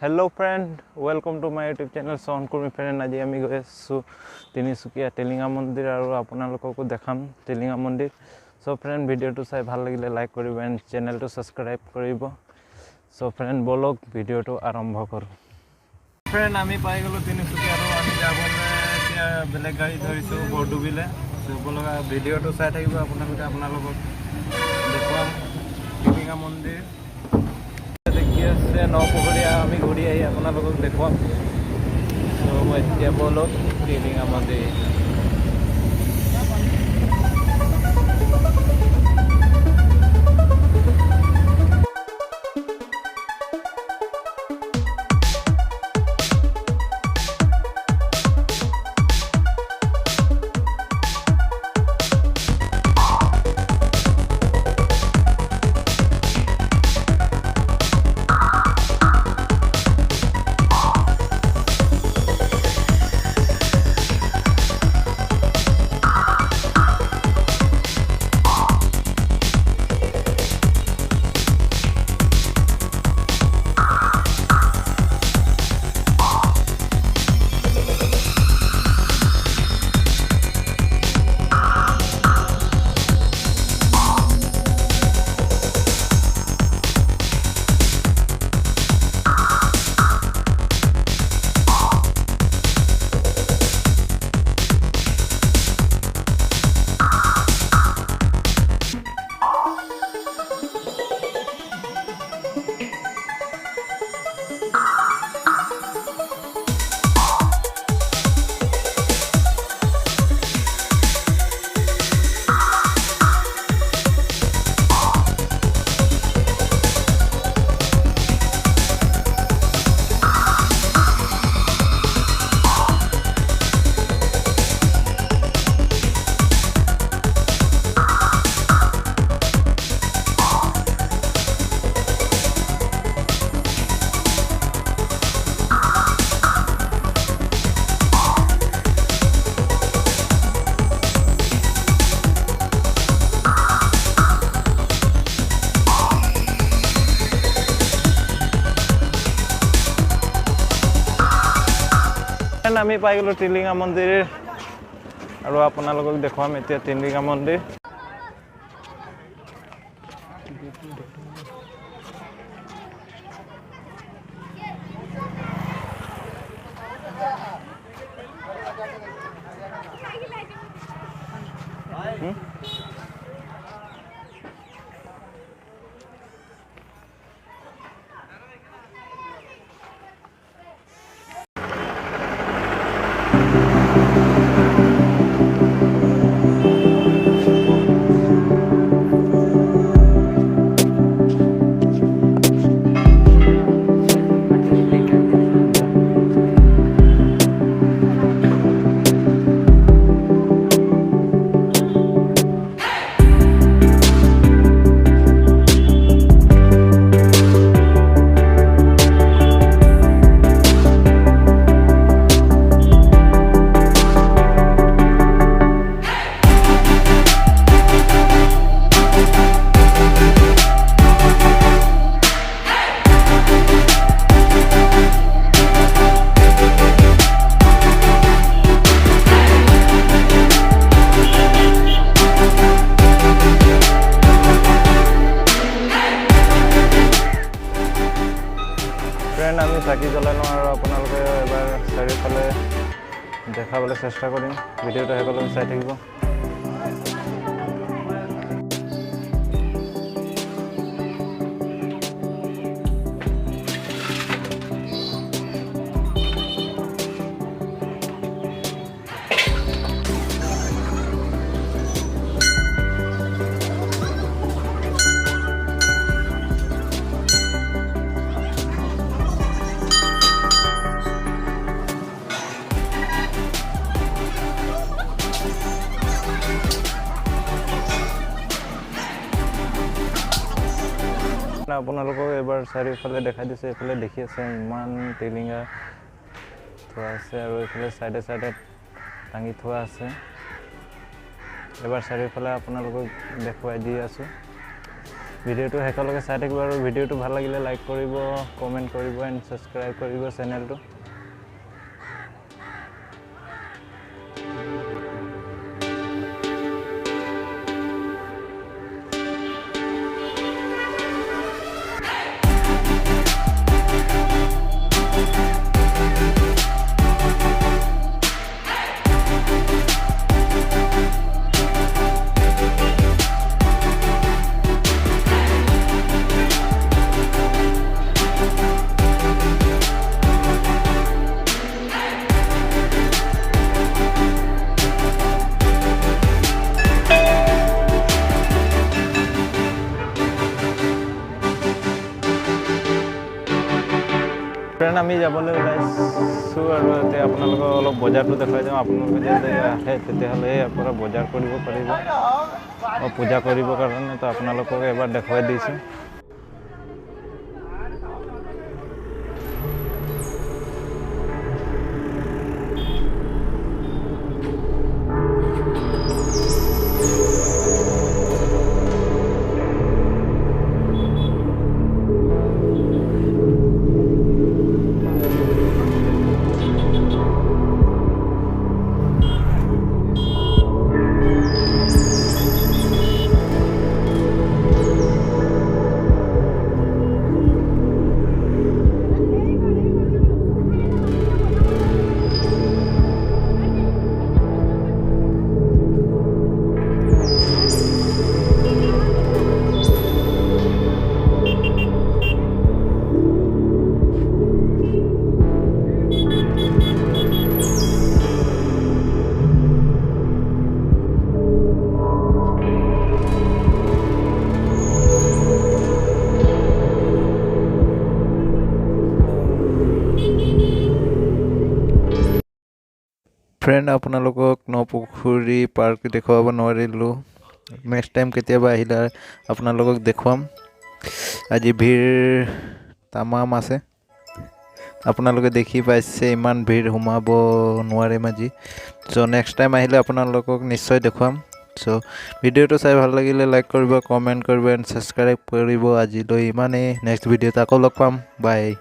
Hello friend, welcome to my YouTube channel. So on kurmi friend aji ami goi asu Tinsukia Tilinga Mandir aru apunalokoko dekham Tilinga Mandir. So friend video to sai bhal lagile like koribo and channel to subscribe koribo. So friend bolok video to arambho koru. Friend ami pai golo Tinsukia aru ami jabole tia beleg gari dhorisu Bordubi le. So bologa video to sai thakibo apunalokok dekham Tilinga Mandir. नौ पोखरिया आमी घूरी आई अपना लोग देखो तो मैं बोलो तिलिंगा मंदिर আমি পাই গলো টিলিঙা মন্দিৰ আৰু আপোনালোকক দেখুৱাম এতিয়া টিলিঙা মন্দিৰ আমি চাকি জ্বলাই লওঁ আৰু আপোনালোকে এবাৰ চাৰিওফালে দেখাবলৈ চেষ্টা কৰিম ভিডিঅ'টো শেষলৈ চাই থাকিব আপোনালোকক এবাৰ চাৰিওফালে দেখাই দিছে এফালে দেখি আছে ইমান টিলিঙা থোৱা আছে আৰু এফালে সাইডে সাইডে টাঙি থোৱা আছে এবাৰ চাৰিওফালে আপোনালোকক দেখুৱাই দি আছো ভিডিওটো শেষলৈকে চাই থাকিব আৰু ভিডিওটো ভাল লাগিলে লাইক কৰিব কমেণ্ট কৰিব এণ্ড ছাবস্ক্ৰাইব কৰিব চেনেলটো ফ্ৰেণ্ড আমি যাবলৈ ওলাইছোঁ আৰু এতিয়া আপোনালোকক অলপ বজাৰটো দেখুৱাই যাওঁ আপোনালোকে যদি আহে তেতিয়াহ'লে ইয়াৰ পৰা বজাৰ কৰিব পাৰিব পূজা কৰিবৰ কাৰণে তো আপোনালোকক এবাৰ দেখুৱাই দিছোঁ ফ্ৰেণ্ড আপোনালোকক নপুখুৰী পাৰ্ক দেখুৱাব নোৱাৰিলোঁ নেক্সট টাইম কেতিয়াবা আহিলে আপোনালোকক দেখুৱাম আজি ভিৰ তামাম আছে আপোনালোকে দেখি পাইছে ইমান ভিৰ সোমাব নোৱাৰিম আজি চ' নেক্সট টাইম আহিলে আপোনালোকক নিশ্চয় দেখুৱাম চ' ভিডিঅ'টো চাই ভাল লাগিলে লাইক কৰিব কমেণ্ট কৰিব এণ্ড ছাবস্ক্ৰাইব কৰিব আজিলৈ ইমানেই নেক্সট ভিডিঅ'ত আকৌ লগ পাম বাই